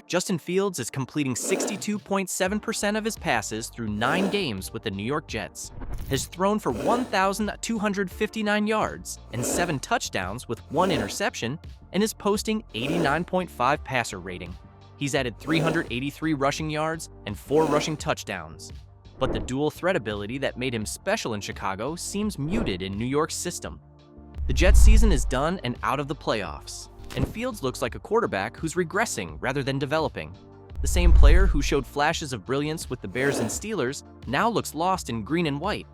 Justin Fields is completing 62.7% of his passes through 9 games with the New York Jets, has thrown for 1,259 yards and 7 touchdowns with 1 interception, and is posting 89.5 passer rating. He's added 383 rushing yards and 4 rushing touchdowns. But the dual threat ability that made him special in Chicago seems muted in New York's system. The Jets' season is done and out of the playoffs, and Fields looks like a quarterback who's regressing rather than developing. The same player who showed flashes of brilliance with the Bears and Steelers now looks lost in green and white.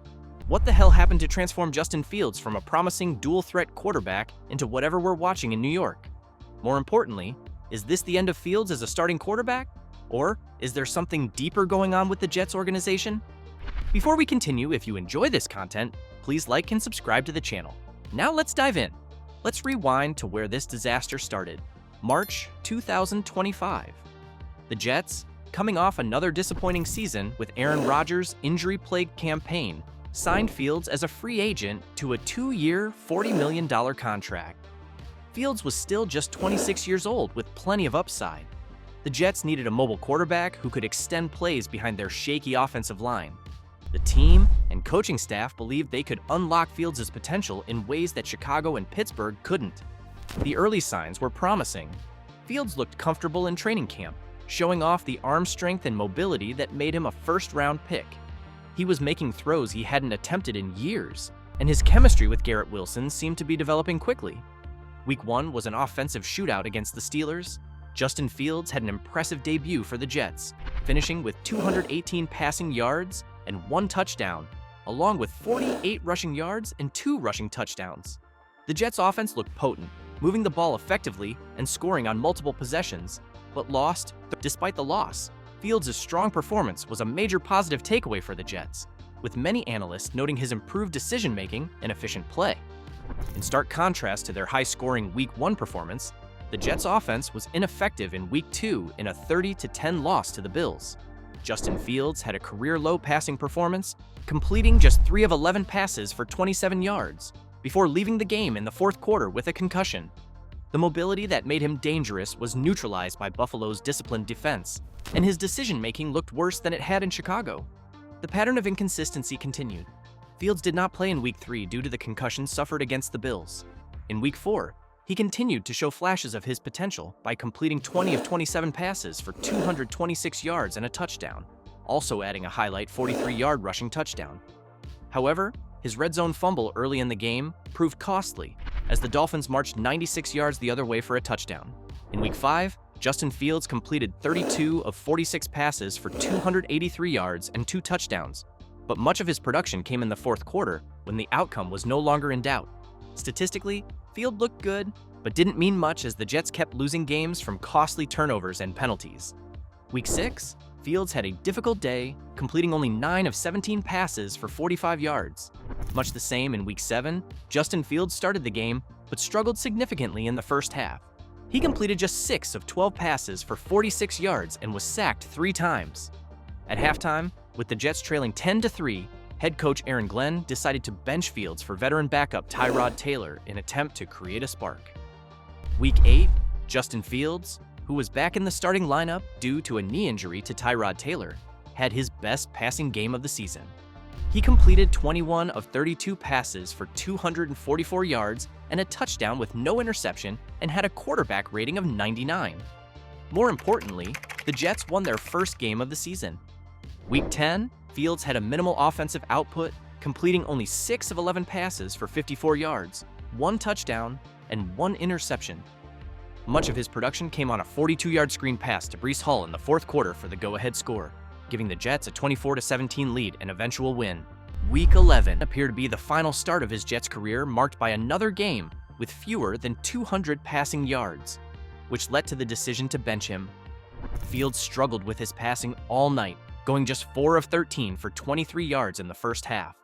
What the hell happened to transform Justin Fields from a promising dual-threat quarterback into whatever we're watching in New York? More importantly, is this the end of Fields as a starting quarterback? Or is there something deeper going on with the Jets organization? Before we continue, if you enjoy this content, please like and subscribe to the channel. Now let's dive in. Let's rewind to where this disaster started. March 2025. The Jets, coming off another disappointing season with Aaron Rodgers' injury-plagued campaign, signed Fields as a free agent to a 2-year, $40 million contract. Fields was still just 26 years old with plenty of upside. The Jets needed a mobile quarterback who could extend plays behind their shaky offensive line. The team and coaching staff believed they could unlock Fields' potential in ways that Chicago and Pittsburgh couldn't. The early signs were promising. Fields looked comfortable in training camp, showing off the arm strength and mobility that made him a first-round pick. He was making throws he hadn't attempted in years, and his chemistry with Garrett Wilson seemed to be developing quickly. Week 1 was an offensive shootout against the Steelers. Justin Fields had an impressive debut for the Jets, finishing with 218 passing yards and 1 touchdown, along with 48 rushing yards and 2 rushing touchdowns. The Jets' offense looked potent, moving the ball effectively and scoring on multiple possessions, but lost. Despite the loss, Fields' strong performance was a major positive takeaway for the Jets, with many analysts noting his improved decision-making and efficient play. In stark contrast to their high-scoring Week 1 performance, the Jets' offense was ineffective in Week 2 in a 30-10 loss to the Bills. Justin Fields had a career-low passing performance, completing just 3 of 11 passes for 27 yards, before leaving the game in the fourth quarter with a concussion. The mobility that made him dangerous was neutralized by Buffalo's disciplined defense, and his decision-making looked worse than it had in Chicago. The pattern of inconsistency continued. Fields did not play in Week 3 due to the concussion suffered against the Bills. In Week 4, he continued to show flashes of his potential by completing 20 of 27 passes for 226 yards and a touchdown, also adding a highlight 43-yard rushing touchdown. However, his red zone fumble early in the game proved costly, as the Dolphins marched 96 yards the other way for a touchdown. In Week 5, Justin Fields completed 32 of 46 passes for 283 yards and 2 touchdowns, but much of his production came in the fourth quarter when the outcome was no longer in doubt. Statistically, Field looked good, but didn't mean much as the Jets kept losing games from costly turnovers and penalties. Week 6, Fields had a difficult day, completing only 9 of 17 passes for 45 yards. Much the same in Week 7, Justin Fields started the game, but struggled significantly in the first half. He completed just 6 of 12 passes for 46 yards and was sacked 3 times. At halftime, with the Jets trailing 10-3, head coach Aaron Glenn decided to bench Fields for veteran backup Tyrod Taylor in an attempt to create a spark. Week 8, Justin Fields, who was back in the starting lineup due to a knee injury to Tyrod Taylor, had his best passing game of the season. He completed 21 of 32 passes for 244 yards and a touchdown with no interception and had a quarterback rating of 99. More importantly, the Jets won their first game of the season. Week 10, Fields had a minimal offensive output, completing only 6 of 11 passes for 54 yards, 1 touchdown, and 1 interception. Much of his production came on a 42-yard screen pass to Breece Hall in the fourth quarter for the go-ahead score, giving the Jets a 24-17 lead and eventual win. Week 11 appeared to be the final start of his Jets career, marked by another game with fewer than 200 passing yards, which led to the decision to bench him. Fields struggled with his passing all night, going just 4 of 13 for 23 yards in the first half.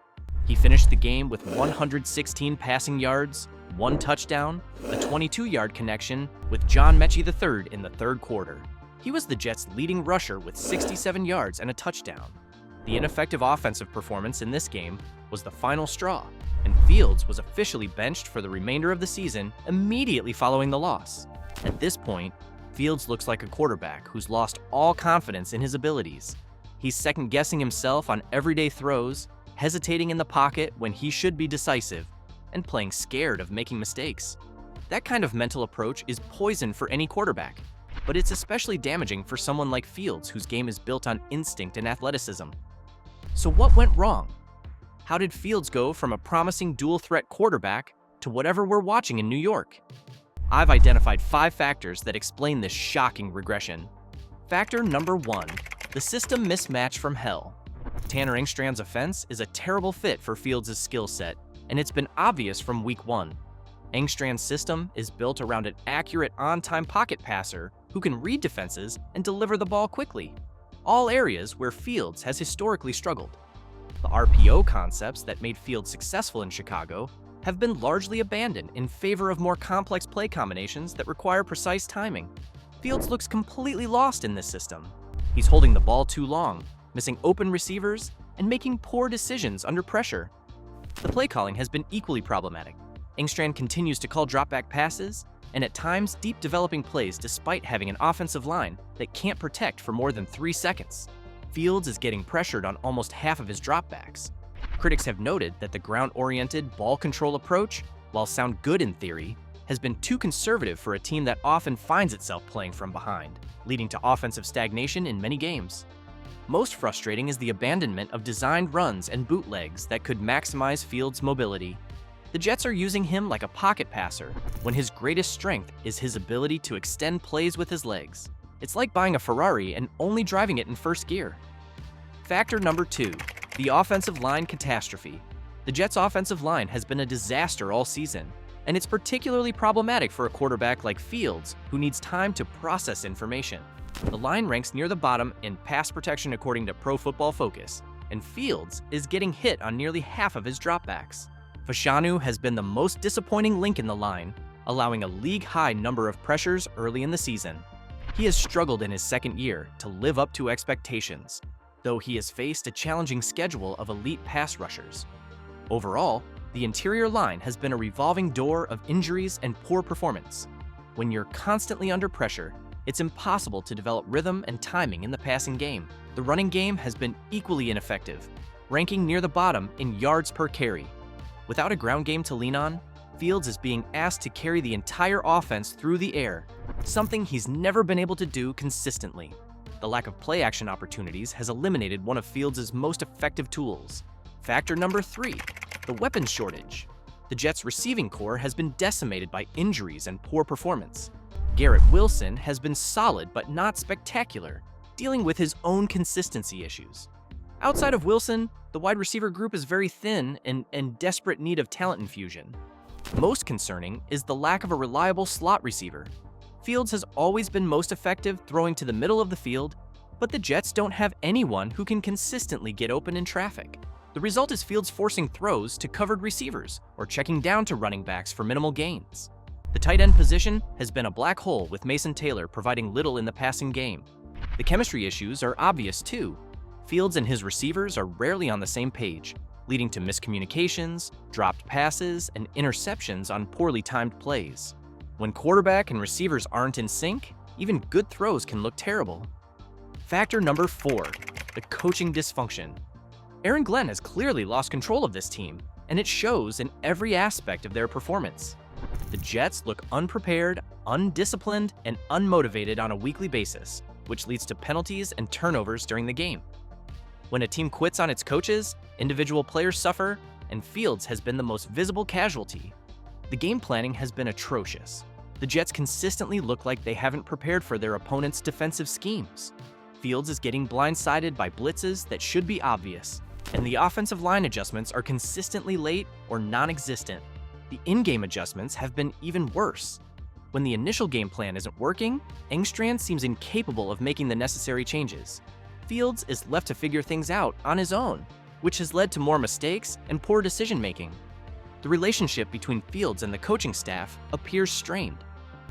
He finished the game with 116 passing yards, 1 touchdown, a 22-yard connection with John Mechie III in the third quarter. He was the Jets' leading rusher with 67 yards and a touchdown. The ineffective offensive performance in this game was the final straw, and Fields was officially benched for the remainder of the season immediately following the loss. At this point, Fields looks like a quarterback who's lost all confidence in his abilities. He's second-guessing himself on everyday throws, hesitating in the pocket when he should be decisive, and playing scared of making mistakes. That kind of mental approach is poison for any quarterback, but it's especially damaging for someone like Fields, whose game is built on instinct and athleticism. So what went wrong? How did Fields go from a promising dual-threat quarterback to whatever we're watching in New York? I've identified 5 factors that explain this shocking regression. Factor number 1, the system mismatch from hell. Tanner Engstrand's offense is a terrible fit for Fields' skill set, and it's been obvious from week 1. Engstrand's system is built around an accurate on-time pocket passer who can read defenses and deliver the ball quickly, all areas where Fields has historically struggled. The RPO concepts that made Fields successful in Chicago have been largely abandoned in favor of more complex play combinations that require precise timing. Fields looks completely lost in this system. He's holding the ball too long, missing open receivers, and making poor decisions under pressure. The play calling has been equally problematic. Engstrand continues to call dropback passes, and at times deep developing plays despite having an offensive line that can't protect for more than 3 seconds. Fields is getting pressured on almost half of his dropbacks. Critics have noted that the ground-oriented ball control approach, while sound good in theory, has been too conservative for a team that often finds itself playing from behind, leading to offensive stagnation in many games. Most frustrating is the abandonment of designed runs and bootlegs that could maximize Fields' mobility. The Jets are using him like a pocket passer, when his greatest strength is his ability to extend plays with his legs. It's like buying a Ferrari and only driving it in first gear. Factor number 2, the offensive line catastrophe. The Jets' offensive line has been a disaster all season, and it's particularly problematic for a quarterback like Fields, who needs time to process information. The line ranks near the bottom in pass protection according to Pro Football Focus, and Fields is getting hit on nearly half of his dropbacks. Fashanu has been the most disappointing link in the line, allowing a league-high number of pressures early in the season. He has struggled in his second year to live up to expectations, though he has faced a challenging schedule of elite pass rushers. Overall, the interior line has been a revolving door of injuries and poor performance. When you're constantly under pressure, it's impossible to develop rhythm and timing in the passing game. The running game has been equally ineffective, ranking near the bottom in yards per carry. Without a ground game to lean on, Fields is being asked to carry the entire offense through the air, something he's never been able to do consistently. The lack of play-action opportunities has eliminated one of Fields' most effective tools. Factor number 3, the weapons shortage. The Jets' receiving core has been decimated by injuries and poor performance. Garrett Wilson has been solid but not spectacular, dealing with his own consistency issues. Outside of Wilson, the wide receiver group is very thin and in desperate need of talent infusion. Most concerning is the lack of a reliable slot receiver. Fields has always been most effective throwing to the middle of the field, but the Jets don't have anyone who can consistently get open in traffic. The result is Fields forcing throws to covered receivers or checking down to running backs for minimal gains. The tight end position has been a black hole, with Mason Taylor providing little in the passing game. The chemistry issues are obvious too. Fields and his receivers are rarely on the same page, leading to miscommunications, dropped passes, and interceptions on poorly timed plays. When quarterback and receivers aren't in sync, even good throws can look terrible. Factor number 4, the coaching dysfunction. Aaron Glenn has clearly lost control of this team, and it shows in every aspect of their performance. The Jets look unprepared, undisciplined, and unmotivated on a weekly basis, which leads to penalties and turnovers during the game. When a team quits on its coaches, individual players suffer, and Fields has been the most visible casualty. The game planning has been atrocious. The Jets consistently look like they haven't prepared for their opponent's defensive schemes. Fields is getting blindsided by blitzes that should be obvious, and the offensive line adjustments are consistently late or non-existent. The in-game adjustments have been even worse. When the initial game plan isn't working, Engstrand seems incapable of making the necessary changes. Fields is left to figure things out on his own, which has led to more mistakes and poor decision-making. The relationship between Fields and the coaching staff appears strained.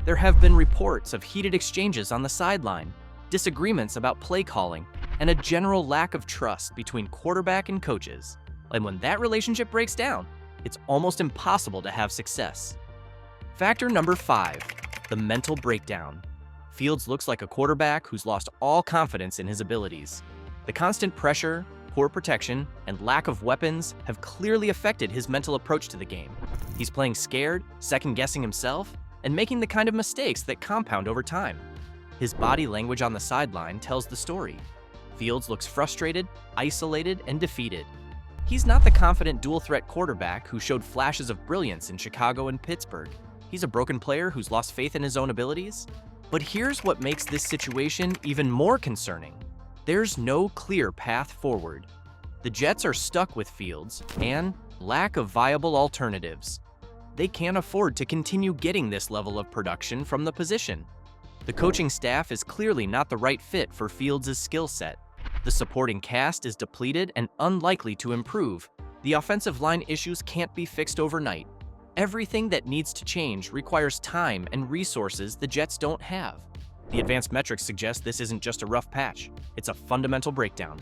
There have been reports of heated exchanges on the sideline, disagreements about play calling, and a general lack of trust between quarterback and coaches. And when that relationship breaks down, it's almost impossible to have success. Factor number 5, the mental breakdown. Fields looks like a quarterback who's lost all confidence in his abilities. The constant pressure, poor protection, and lack of weapons have clearly affected his mental approach to the game. He's playing scared, second-guessing himself, and making the kind of mistakes that compound over time. His body language on the sideline tells the story. Fields looks frustrated, isolated, and defeated. He's not the confident dual-threat quarterback who showed flashes of brilliance in Chicago and Pittsburgh. He's a broken player who's lost faith in his own abilities. But here's what makes this situation even more concerning. There's no clear path forward. The Jets are stuck with Fields and lack of viable alternatives. They can't afford to continue getting this level of production from the position. The coaching staff is clearly not the right fit for Fields' skill set. The supporting cast is depleted and unlikely to improve. The offensive line issues can't be fixed overnight. Everything that needs to change requires time and resources the Jets don't have. The advanced metrics suggest this isn't just a rough patch, it's a fundamental breakdown.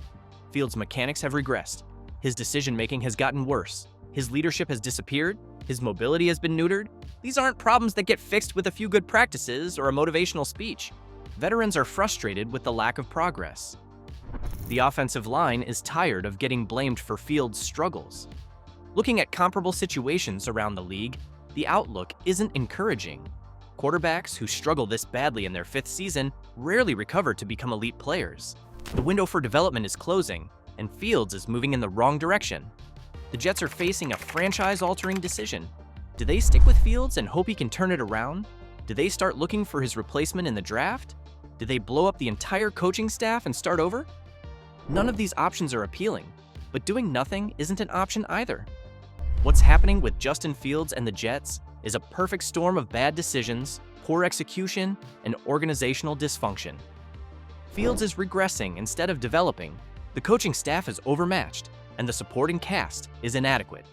Fields' mechanics have regressed. His decision-making has gotten worse. His leadership has disappeared. His mobility has been neutered. These aren't problems that get fixed with a few good practices or a motivational speech. Veterans are frustrated with the lack of progress. The offensive line is tired of getting blamed for Fields' struggles. Looking at comparable situations around the league, the outlook isn't encouraging. Quarterbacks who struggle this badly in their fifth season rarely recover to become elite players. The window for development is closing, and Fields is moving in the wrong direction. The Jets are facing a franchise-altering decision. Do they stick with Fields and hope he can turn it around? Do they start looking for his replacement in the draft? Do they blow up the entire coaching staff and start over? None of these options are appealing, but doing nothing isn't an option either. What's happening with Justin Fields and the Jets is a perfect storm of bad decisions, poor execution, and organizational dysfunction. Fields is regressing instead of developing, the coaching staff is overmatched, and the supporting cast is inadequate.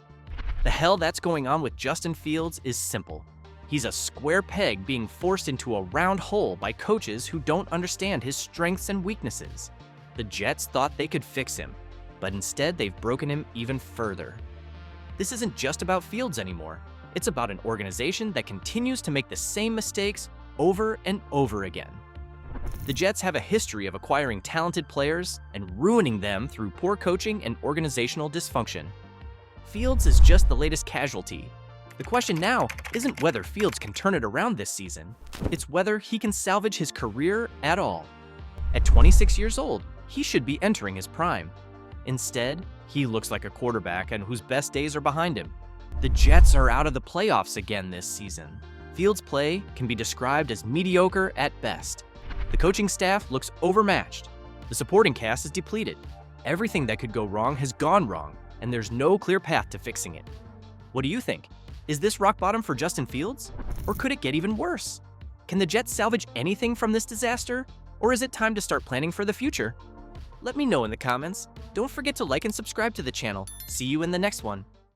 The hell that's going on with Justin Fields is simple. He's a square peg being forced into a round hole by coaches who don't understand his strengths and weaknesses. The Jets thought they could fix him, but instead they've broken him even further. This isn't just about Fields anymore. It's about an organization that continues to make the same mistakes over and over again. The Jets have a history of acquiring talented players and ruining them through poor coaching and organizational dysfunction. Fields is just the latest casualty. The question now isn't whether Fields can turn it around this season. It's whether he can salvage his career at all. At 26 years old, he should be entering his prime. Instead, he looks like a quarterback and whose best days are behind him. The Jets are out of the playoffs again this season. Fields' play can be described as mediocre at best. The coaching staff looks overmatched. The supporting cast is depleted. Everything that could go wrong has gone wrong, and there's no clear path to fixing it. What do you think? Is this rock bottom for Justin Fields? Or could it get even worse? Can the Jets salvage anything from this disaster? Or is it time to start planning for the future? Let me know in the comments. Don't forget to like and subscribe to the channel. See you in the next one.